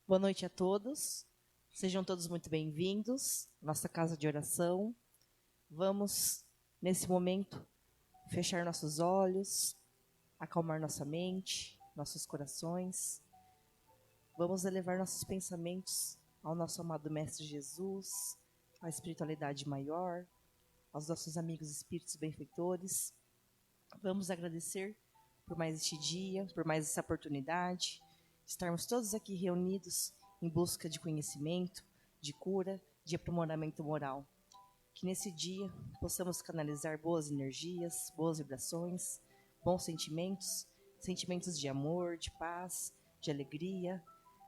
Boa noite a todos. Sejam todos muito bem-vindos à nossa casa de oração. Vamos, nesse momento, fechar nossos olhos, acalmar nossa mente, nossos corações. Vamos elevar nossos pensamentos ao nosso amado Mestre Jesus, à espiritualidade maior, aos nossos amigos espíritos benfeitores. Vamos agradecer por mais este dia, por mais essa oportunidade, estarmos todos aqui reunidos em busca de conhecimento, de cura, de aprimoramento moral. Que nesse dia possamos canalizar boas energias, boas vibrações, bons sentimentos, sentimentos de amor, de paz, de alegria,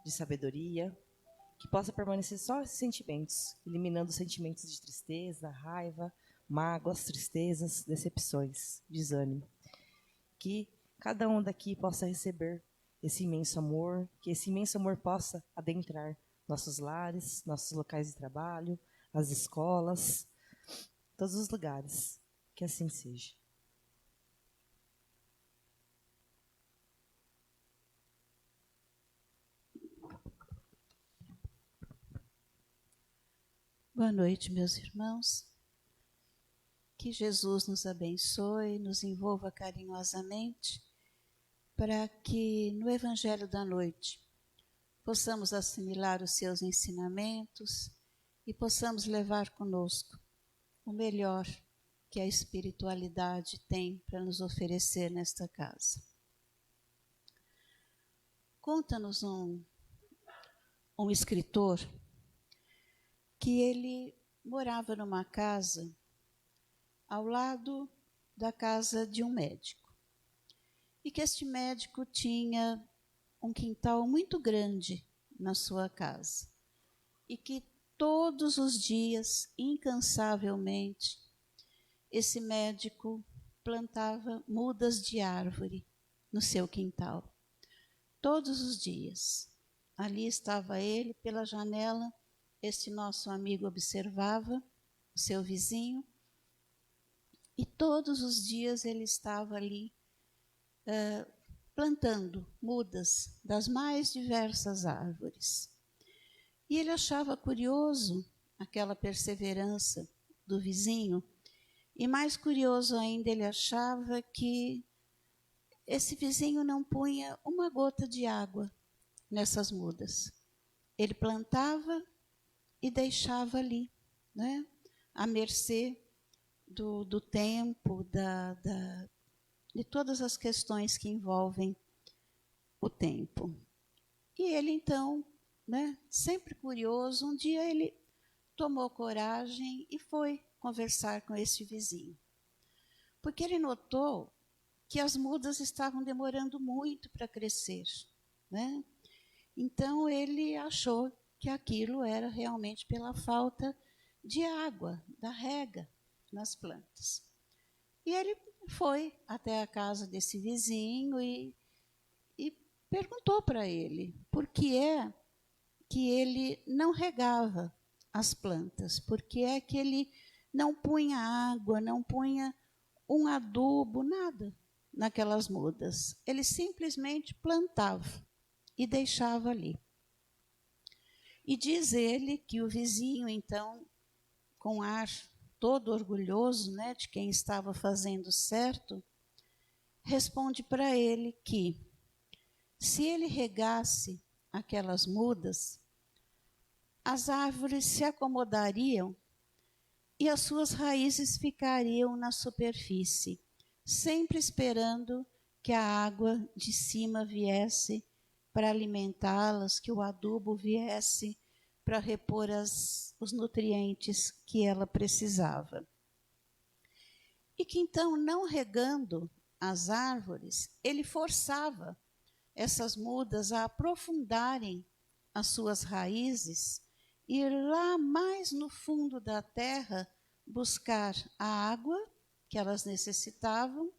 de sabedoria. Que possa permanecer só esses sentimentos, eliminando os sentimentos de tristeza, raiva, mágoas, tristezas, decepções, desânimo. Que cada um daqui possa receber esse imenso amor, que esse imenso amor possa adentrar nossos lares, nossos locais de trabalho, as escolas, todos os lugares. Que assim seja. Boa noite, meus irmãos. Que Jesus nos abençoe, nos envolva carinhosamente, para que no Evangelho da noite possamos assimilar os seus ensinamentos e possamos levar conosco o melhor que a espiritualidade tem para nos oferecer nesta casa. Conta-nos um escritor que ele morava numa casa ao lado da casa de um médico. E que este médico tinha um quintal muito grande na sua casa. E que todos os dias, incansavelmente, esse médico plantava mudas de árvore no seu quintal. Todos os dias. Ali estava ele, pela janela, este nosso amigo observava o seu vizinho, e todos os dias ele estava ali plantando mudas das mais diversas árvores. E ele achava curioso aquela perseverança do vizinho, e mais curioso ainda ele achava que esse vizinho não punha uma gota de água nessas mudas. Ele plantava e deixava ali, né, à mercê do tempo, de todas as questões que envolvem o tempo. E ele então, né, sempre curioso, um dia ele tomou coragem e foi conversar com esse vizinho. Porque ele notou que as mudas estavam demorando muito para crescer, né? Então ele achou que aquilo era realmente pela falta de água, da rega nas plantas. E ele foi até a casa desse vizinho e perguntou para ele por que é que ele não regava as plantas, por que é que ele não punha água, não punha um adubo, nada naquelas mudas. Ele simplesmente plantava e deixava ali. E diz ele que o vizinho, então, com ar todo orgulhoso, né, de quem estava fazendo certo, responde para ele que, se ele regasse aquelas mudas, as árvores se acomodariam e as suas raízes ficariam na superfície, sempre esperando que a água de cima viesse para alimentá-las, que o adubo viesse para repor os nutrientes que ela precisava. E que então, não regando as árvores, ele forçava essas mudas a aprofundarem as suas raízes, ir lá mais no fundo da terra buscar a água que elas necessitavam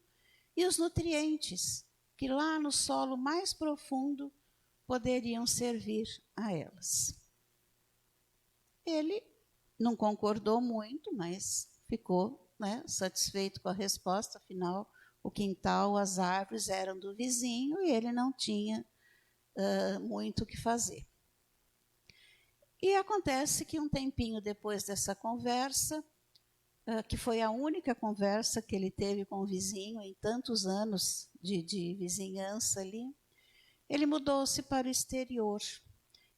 e os nutrientes que lá no solo mais profundo poderiam servir a elas. Ele não concordou muito, mas ficou, né, satisfeito com a resposta. Afinal, o quintal, as árvores eram do vizinho e ele não tinha muito o que fazer. E acontece que um tempinho depois dessa conversa, que foi a única conversa que ele teve com o vizinho em tantos anos de vizinhança ali, ele mudou-se para o exterior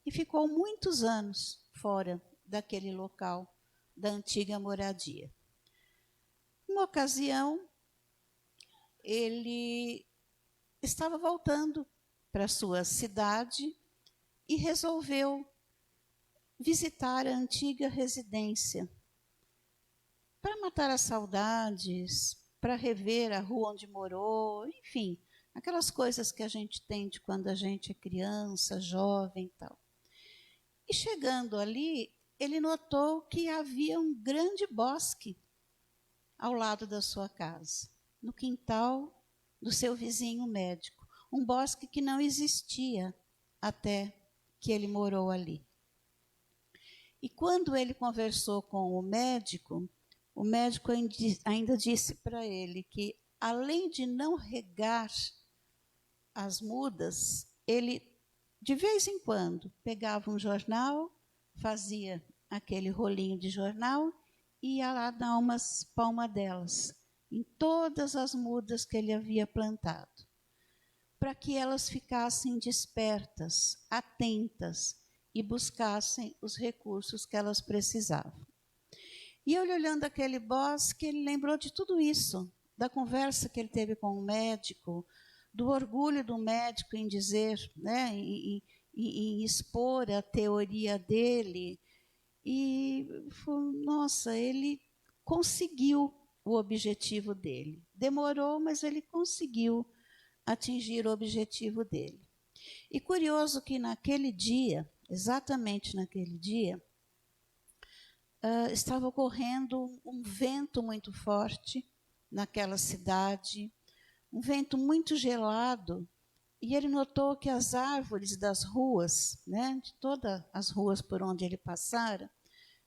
e ficou muitos anos fora daquele local da antiga moradia. Uma ocasião, ele estava voltando para a sua cidade e resolveu visitar a antiga residência para matar as saudades, para rever a rua onde morou, enfim, aquelas coisas que a gente tem de quando a gente é criança, jovem e tal. E chegando ali, ele notou que havia um grande bosque ao lado da sua casa, no quintal do seu vizinho médico. Um bosque que não existia até que ele morou ali. E quando ele conversou com o médico ainda disse para ele que, além de não regar as mudas, ele, de vez em quando, pegava um jornal, fazia aquele rolinho de jornal e ia lá dar umas palmadelas em todas as mudas que ele havia plantado, para que elas ficassem despertas, atentas e buscassem os recursos que elas precisavam. E ele, olhando aquele bosque, ele lembrou de tudo isso, da conversa que ele teve com o médico, do orgulho do médico em dizer, né, em expor a teoria dele. E, nossa, ele conseguiu o objetivo dele. Demorou, mas ele conseguiu atingir o objetivo dele. E curioso que naquele dia, exatamente naquele dia, estava ocorrendo um vento muito forte naquela cidade, um vento muito gelado, e ele notou que as árvores das ruas, né, de todas as ruas por onde ele passara,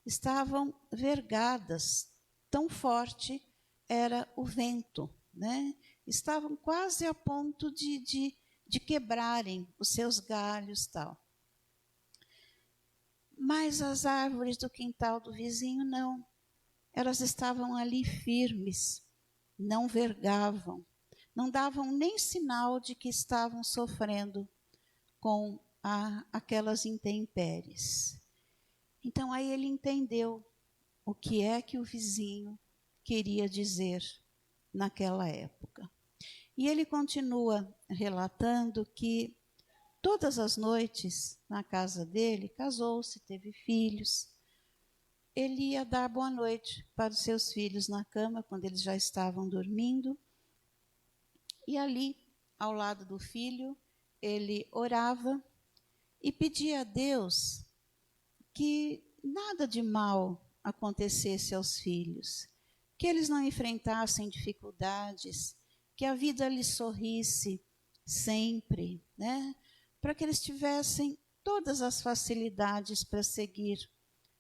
estavam vergadas, tão forte era o vento, né? Estavam quase a ponto de quebrarem os seus galhos, tal. Mas as árvores do quintal do vizinho não. Elas estavam ali firmes, não vergavam, não davam nem sinal de que estavam sofrendo com aquelas intempéries. Então aí ele entendeu o que é que o vizinho queria dizer naquela época. E ele continua relatando que todas as noites, na casa dele, casou-se, teve filhos. Ele ia dar boa noite para os seus filhos na cama, quando eles já estavam dormindo. E ali, ao lado do filho, ele orava e pedia a Deus que nada de mal acontecesse aos filhos, que eles não enfrentassem dificuldades, que a vida lhes sorrisse sempre, né? Para que eles tivessem todas as facilidades para seguir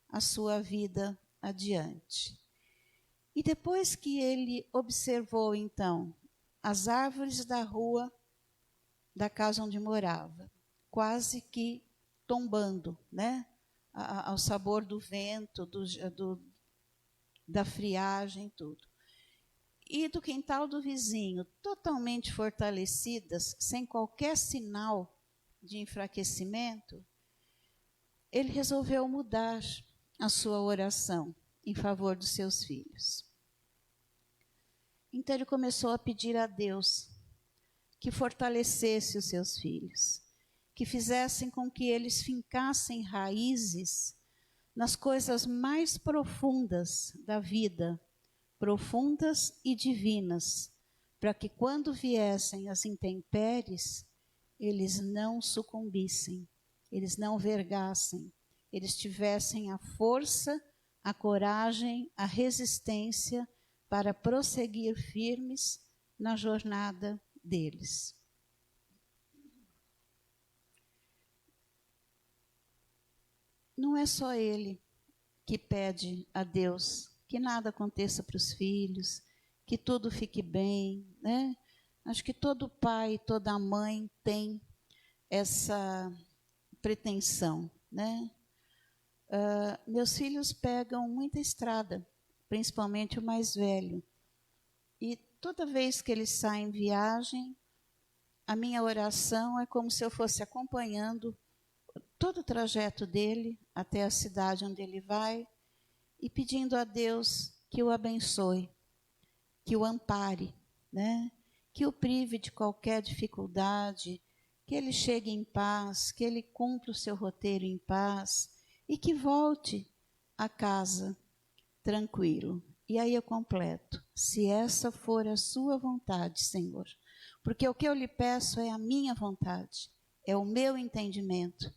a sua vida adiante. E depois que ele observou, então, as árvores da rua da casa onde morava, quase que tombando, né? Ao sabor do vento, da friagem, tudo. E do quintal do vizinho, totalmente fortalecidas, sem qualquer sinal de enfraquecimento, ele resolveu mudar a sua oração em favor dos seus filhos. Então ele começou a pedir a Deus que fortalecesse os seus filhos, que fizessem com que eles fincassem raízes nas coisas mais profundas da vida, profundas e divinas, para que quando viessem as intempéries, eles não sucumbissem, eles não vergassem, eles tivessem a força, a coragem, a resistência para prosseguir firmes na jornada deles. Não é só ele que pede a Deus que nada aconteça para os filhos, que tudo fique bem, né? Acho que todo pai, toda mãe tem essa pretensão, né? meus filhos pegam muita estrada, principalmente o mais velho. E toda vez que eles saem em viagem, a minha oração é como se eu fosse acompanhando todo o trajeto dele até a cidade onde ele vai e pedindo a Deus que o abençoe, que o ampare, né? Que o prive de qualquer dificuldade, que ele chegue em paz, que ele cumpra o seu roteiro em paz e que volte a casa tranquilo. E aí eu completo: se essa for a sua vontade, Senhor, porque o que eu lhe peço é a minha vontade, é o meu entendimento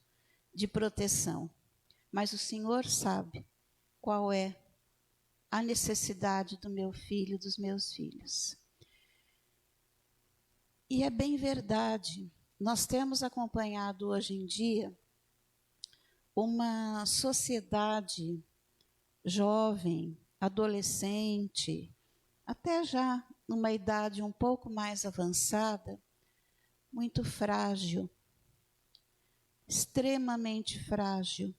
de proteção. Mas o Senhor sabe qual é a necessidade do meu filho, dos meus filhos. E é bem verdade, nós temos acompanhado hoje em dia uma sociedade jovem, adolescente, até já numa idade um pouco mais avançada, muito frágil, extremamente frágil,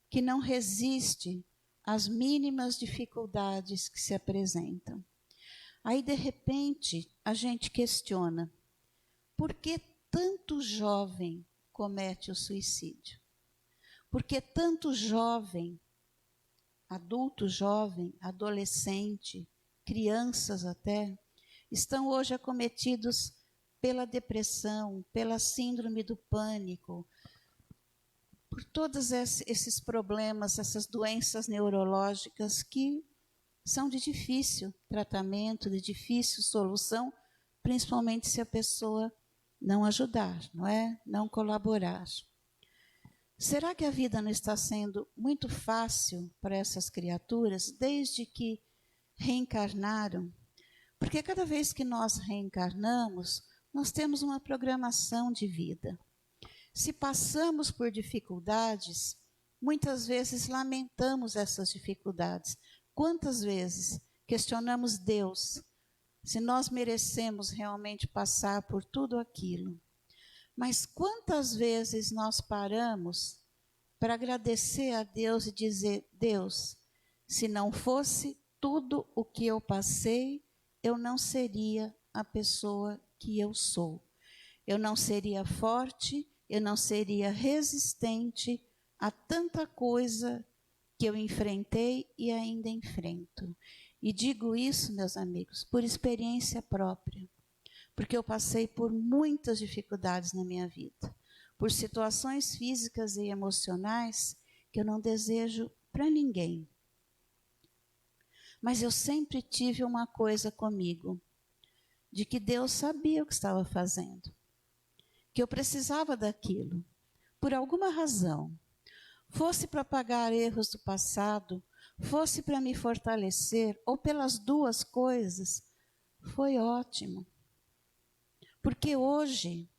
que não resiste às mínimas dificuldades que se apresentam. Aí, de repente, a gente questiona: por que tanto jovem comete o suicídio? Por que tanto jovem, adulto jovem, adolescente, crianças até, estão hoje acometidos pela depressão, pela síndrome do pânico, por todos esses problemas, essas doenças neurológicas que são de difícil tratamento, de difícil solução, principalmente se a pessoa não ajudar, não é? Não colaborar. Será que a vida não está sendo muito fácil para essas criaturas desde que reencarnaram? Porque cada vez que nós reencarnamos, nós temos uma programação de vida. Se passamos por dificuldades, muitas vezes lamentamos essas dificuldades. Quantas vezes questionamos Deus se nós merecemos realmente passar por tudo aquilo? Mas quantas vezes nós paramos para agradecer a Deus e dizer: Deus, se não fosse tudo o que eu passei, eu não seria a pessoa que eu sou. Eu não seria forte, eu não seria resistente a tanta coisa que eu enfrentei e ainda enfrento. E digo isso, meus amigos, por experiência própria, porque eu passei por muitas dificuldades na minha vida, por situações físicas e emocionais que eu não desejo para ninguém. Mas eu sempre tive uma coisa comigo, de que Deus sabia o que estava fazendo, que eu precisava daquilo, por alguma razão, fosse para apagar erros do passado, fosse para me fortalecer, ou pelas duas coisas, foi ótimo. Porque hoje,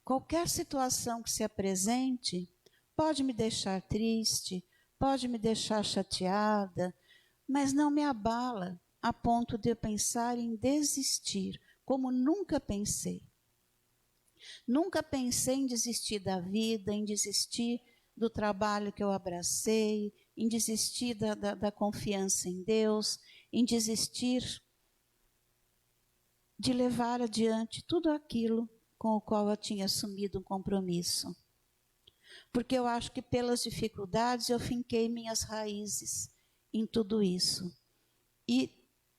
qualquer situação que se apresente pode me deixar triste, pode me deixar chateada, mas não me abala a ponto de eu pensar em desistir, como nunca pensei. Nunca pensei em desistir da vida, em desistir do trabalho que eu abracei, em desistir da confiança em Deus, em desistir de levar adiante tudo aquilo com o qual eu tinha assumido um compromisso. Porque eu acho que pelas dificuldades eu finquei minhas raízes em tudo isso. E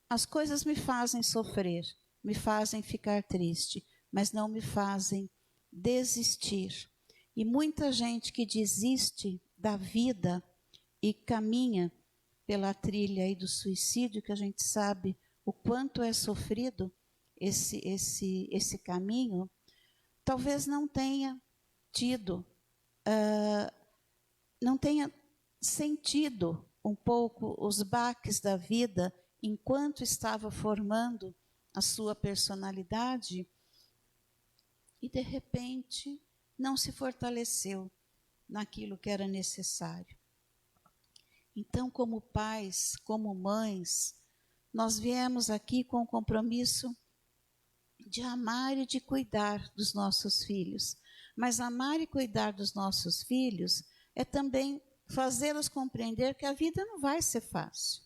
as coisas me fazem sofrer, me fazem ficar triste, mas não me fazem desistir. E muita gente que desiste da vida e caminha pela trilha aí do suicídio, que a gente sabe o quanto é sofrido esse caminho, talvez não tenha tido, não tenha sentido um pouco os baques da vida enquanto estava formando a sua personalidade e, de repente, não se fortaleceu naquilo que era necessário. Então, como pais, como mães, nós viemos aqui com o compromisso de amar e de cuidar dos nossos filhos. Mas amar e cuidar dos nossos filhos é também fazê-los compreender que a vida não vai ser fácil.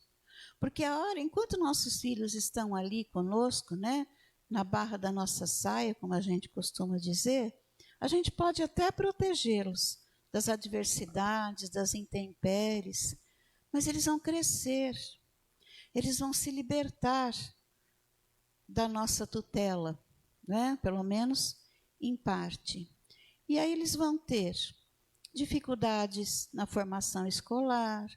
Porque enquanto nossos filhos estão ali conosco, né, na barra da nossa saia, como a gente costuma dizer, a gente pode até protegê-los das adversidades, das intempéries, mas eles vão crescer, eles vão se libertar da nossa tutela, né, pelo menos em parte. E aí eles vão ter dificuldades na formação escolar,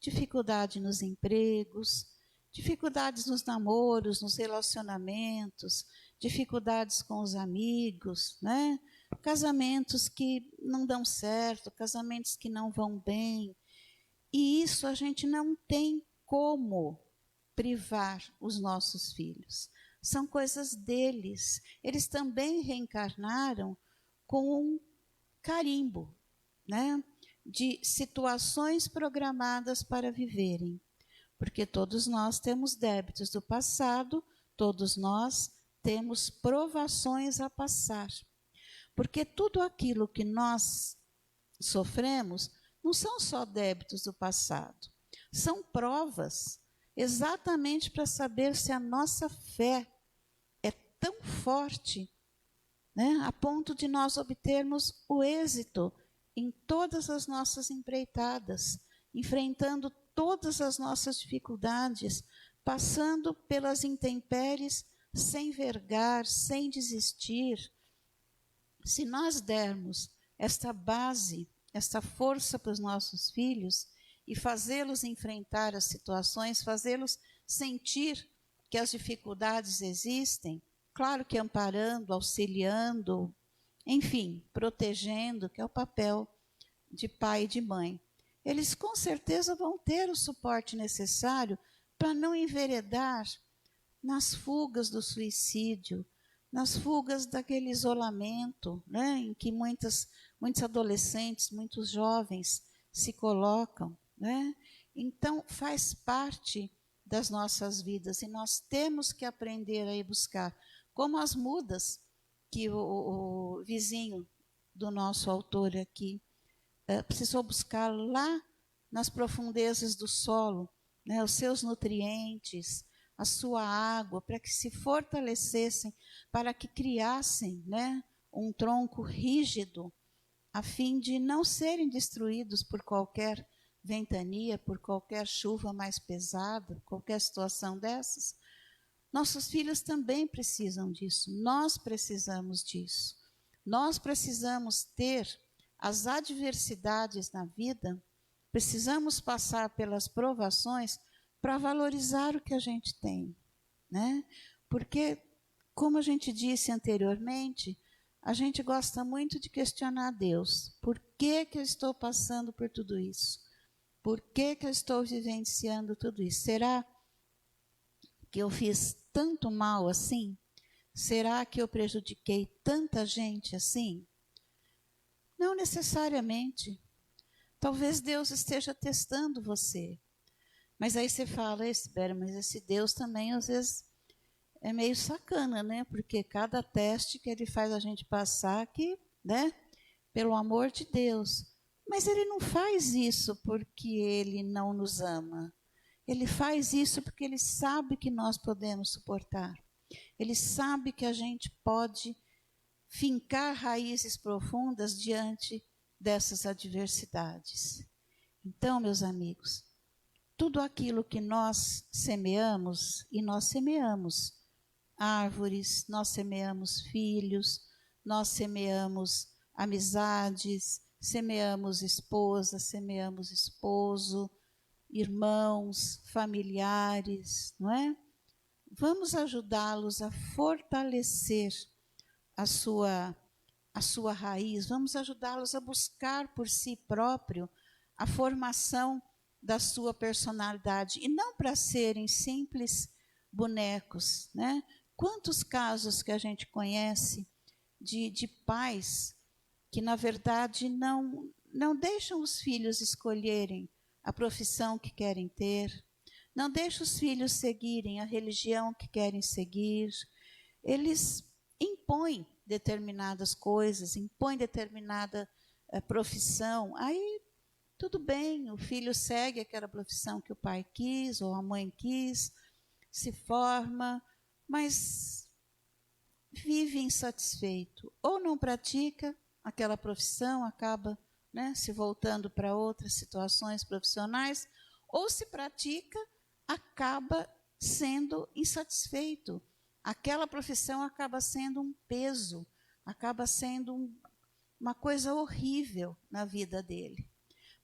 dificuldade nos empregos, dificuldades nos namoros, nos relacionamentos, dificuldades com os amigos, né? Casamentos que não dão certo, casamentos que não vão bem. E isso a gente não tem como privar os nossos filhos. São coisas deles. Eles também reencarnaram com um carimbo, né, de situações programadas para viverem. Porque todos nós temos débitos do passado, todos nós temos provações a passar. Porque tudo aquilo que nós sofremos não são só débitos do passado, são provas exatamente para saber se a nossa fé é tão forte, né, a ponto de nós obtermos o êxito em todas as nossas empreitadas, enfrentando todas as nossas dificuldades, passando pelas intempéries sem vergar, sem desistir. Se nós dermos esta base, esta força para os nossos filhos e fazê-los enfrentar as situações, fazê-los sentir que as dificuldades existem, claro que amparando, auxiliando, enfim, protegendo, que é o papel de pai e de mãe. Eles com certeza vão ter o suporte necessário para não enveredar nas fugas do suicídio, nas fugas daquele isolamento, né, em que muitos adolescentes, muitos jovens se colocam, né? Então, faz parte das nossas vidas e nós temos que aprender a ir buscar, como as mudas que o vizinho do nosso autor aqui precisou buscar lá nas profundezas do solo, né, os seus nutrientes, a sua água, para que se fortalecessem, para que criassem, né, um tronco rígido, a fim de não serem destruídos por qualquer ventania, por qualquer chuva mais pesada, qualquer situação dessas. Nossos filhos também precisam disso, nós precisamos disso. Nós precisamos ter as adversidades na vida, precisamos passar pelas provações para valorizar o que a gente tem, né? Porque, como a gente disse anteriormente, a gente gosta muito de questionar Deus. Por que eu estou passando por tudo isso? Por que eu estou vivenciando tudo isso? Será que eu fiz tanto mal assim? Será que eu prejudiquei tanta gente assim? Não necessariamente. Talvez Deus esteja testando você. Mas aí você fala, Sibeli, mas esse Deus também às vezes é meio sacana, né? Porque cada teste que ele faz a gente passar aqui, né? Pelo amor de Deus. Mas ele não faz isso porque ele não nos ama. Ele faz isso porque ele sabe que nós podemos suportar. Ele sabe que a gente pode fincar raízes profundas diante dessas adversidades. Então, meus amigos, tudo aquilo que nós semeamos, e nós semeamos árvores, nós semeamos filhos, nós semeamos amizades, semeamos esposa, semeamos esposo, irmãos, familiares, não é? Vamos ajudá-los a fortalecer a sua raiz, vamos ajudá-los a buscar por si próprio a formação da sua personalidade, e não para serem simples bonecos, né? Quantos casos que a gente conhece de pais que, na verdade, não deixam os filhos escolherem a profissão que querem ter, não deixam os filhos seguirem a religião que querem seguir. Eles impõem determinadas coisas, impõem determinada profissão. Aí Tudo bem, o filho segue aquela profissão que o pai quis ou a mãe quis, se forma, mas vive insatisfeito. Ou não pratica aquela profissão, acaba, né, se voltando para outras situações profissionais, ou se pratica, acaba sendo insatisfeito. Aquela profissão acaba sendo um peso, acaba sendo uma coisa horrível na vida dele.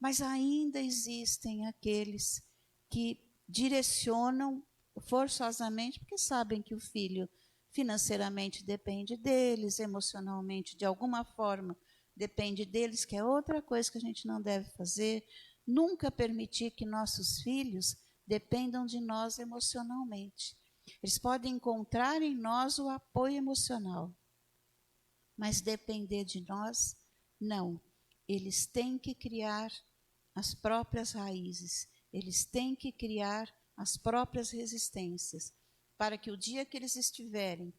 Mas ainda existem aqueles que direcionam forçosamente, porque sabem que o filho financeiramente depende deles, emocionalmente, de alguma forma, depende deles, que é outra coisa que a gente não deve fazer. Nunca permitir que nossos filhos dependam de nós emocionalmente. Eles podem encontrar em nós o apoio emocional, mas depender de nós, não. Eles têm que criar as próprias raízes, eles têm que criar as próprias resistências, para que o dia que eles estiverem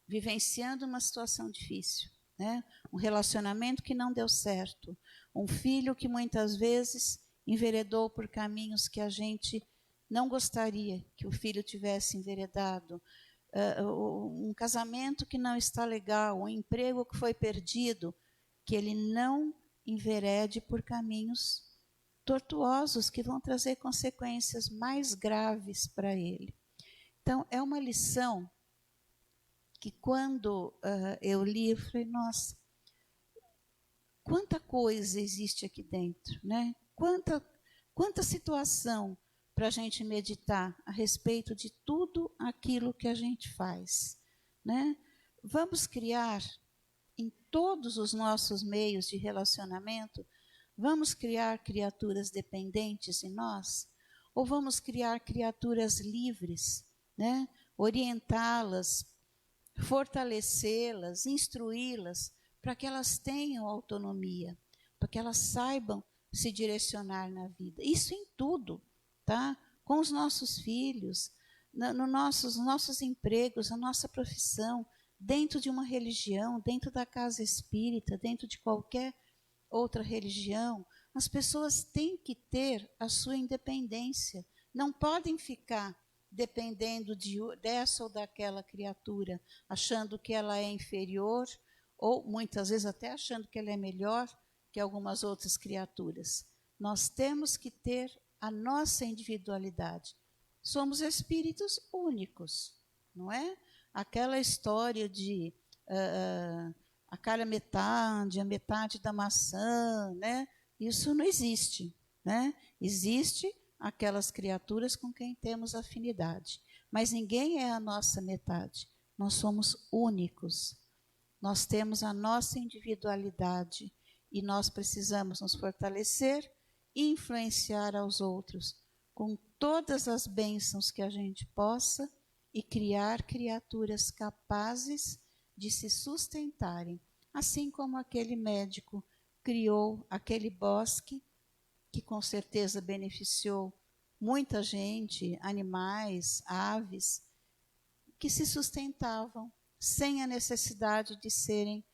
vivenciando uma situação difícil, né? Um relacionamento que não deu certo, um filho que muitas vezes enveredou por caminhos que a gente não gostaria que o filho tivesse enveredado, um casamento que não está legal, um emprego que foi perdido, que ele não enverede por caminhos tortuosos que vão trazer consequências mais graves para ele. Então, é uma lição que quando eu li, eu falei, nossa, quanta coisa existe aqui dentro, né? Quanta situação para a gente meditar a respeito de tudo aquilo que a gente faz, né? Vamos criar em todos os nossos meios de relacionamento, vamos criar criaturas dependentes de nós? Ou vamos criar criaturas livres, né? Orientá-las, fortalecê-las, instruí-las, para que elas tenham autonomia, para que elas saibam se direcionar na vida. Isso em tudo, tá? Com os nossos filhos, nos nossos empregos, na nossa profissão, dentro de uma religião, dentro da casa espírita, dentro de qualquer outra religião, as pessoas têm que ter a sua independência. Não podem ficar dependendo dessa ou daquela criatura, achando que ela é inferior, ou muitas vezes até achando que ela é melhor que algumas outras criaturas. Nós temos que ter a nossa individualidade. Somos espíritos únicos, não é? Aquela história de a cara metade, a metade da maçã, né? Isso não existe, né? Existe aquelas criaturas com quem temos afinidade, mas ninguém é a nossa metade. Nós somos únicos. Nós temos a nossa individualidade e nós precisamos nos fortalecer e influenciar aos outros com todas as bênçãos que a gente possa e criar criaturas capazes de se sustentarem, assim como aquele médico criou aquele bosque que com certeza beneficiou muita gente, animais, aves, que se sustentavam sem a necessidade de serem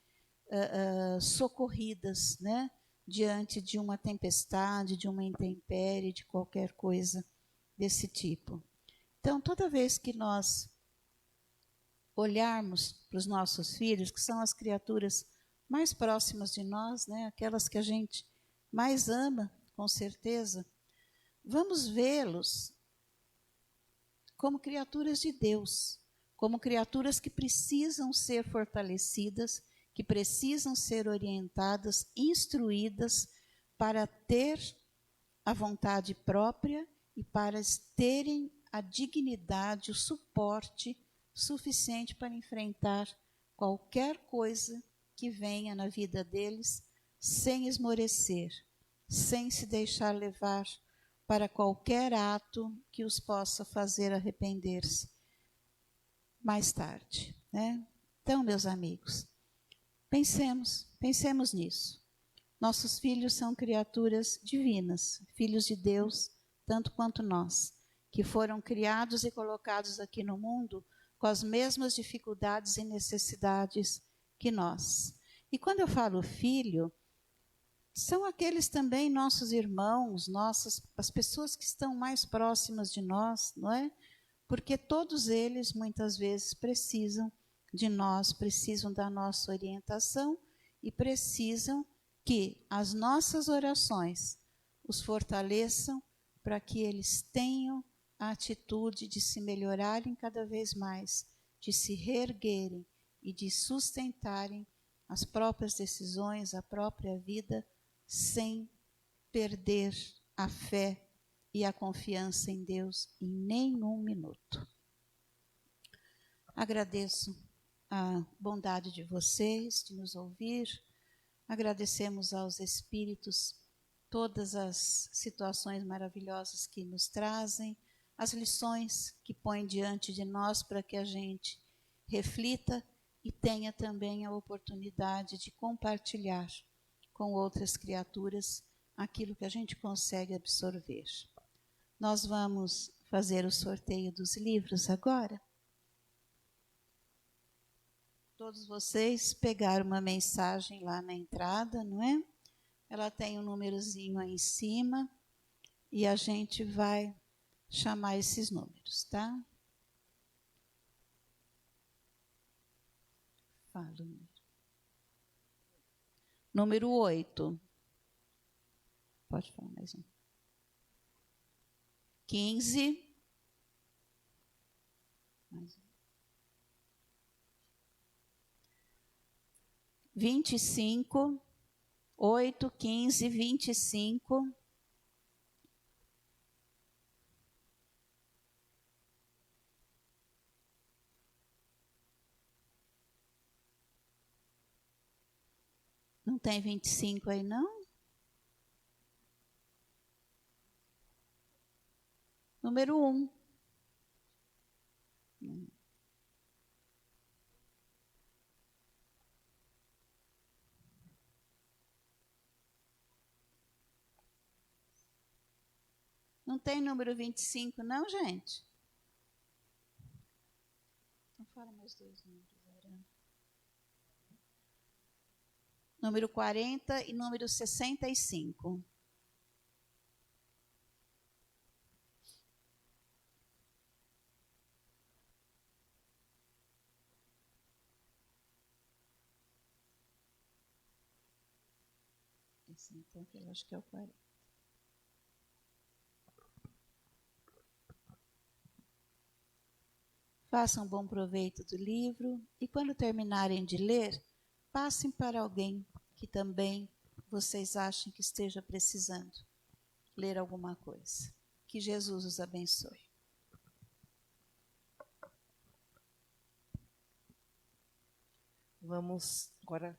socorridas, né, diante de uma tempestade, de uma intempérie, de qualquer coisa desse tipo. Então, toda vez que nós olharmos para os nossos filhos, que são as criaturas mais próximas de nós, né, aquelas que a gente mais ama, com certeza, vamos vê-los como criaturas de Deus, como criaturas que precisam ser fortalecidas, que precisam ser orientadas, instruídas para ter a vontade própria e para terem a dignidade, o suporte suficiente para enfrentar qualquer coisa que venha na vida deles sem esmorecer, sem se deixar levar para qualquer ato que os possa fazer arrepender-se mais tarde, né? Então, meus amigos, pensemos nisso. Nossos filhos são criaturas divinas, filhos de Deus, tanto quanto nós, que foram criados e colocados aqui no mundo com as mesmas dificuldades e necessidades que nós. E quando eu falo filho, são aqueles também nossos irmãos, as pessoas que estão mais próximas de nós, não é? Porque todos eles muitas vezes precisam de nós, precisam da nossa orientação e precisam que as nossas orações os fortaleçam para que eles tenham a atitude de se melhorarem cada vez mais, de se reerguerem e de sustentarem as próprias decisões, a própria vida, sem perder a fé e a confiança em Deus em nenhum minuto. Agradeço a bondade de vocês de nos ouvir, agradecemos aos Espíritos todas as situações maravilhosas que nos trazem, as lições que põem diante de nós para que a gente reflita e tenha também a oportunidade de compartilhar com outras criaturas aquilo que a gente consegue absorver. Nós vamos fazer o sorteio dos livros agora. Todos vocês pegaram uma mensagem lá na entrada, não é? Ela tem um númerozinho aí em cima e a gente vai chamar esses números, tá? Fala o número. Número 8. Pode falar mais um. 15. Mais um. 25. 8, 15, 25. Não tem 25 aí, não? Número 1. Não tem número 25, não, gente? Então fala mais dois números. Número 40 e número 65. Esse, então, eu acho que é o 40. Façam bom proveito do livro e, quando terminarem de ler, passem para alguém que também vocês achem que esteja precisando ler alguma coisa. Que Jesus os abençoe. Vamos agora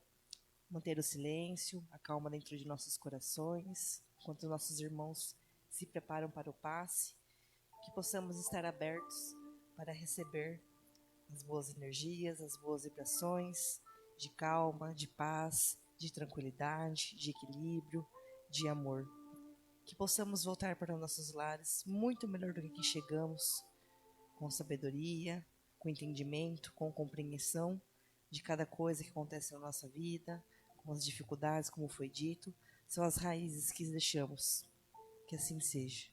manter o silêncio, a calma dentro de nossos corações, enquanto nossos irmãos se preparam para o passe, que possamos estar abertos para receber as boas energias, as boas vibrações de calma, de paz, de tranquilidade, de equilíbrio, de amor. Que possamos voltar para nossos lares muito melhor do que aqui chegamos, com sabedoria, com entendimento, com compreensão de cada coisa que acontece na nossa vida, com as dificuldades, como foi dito, são as raízes que deixamos. Que assim seja.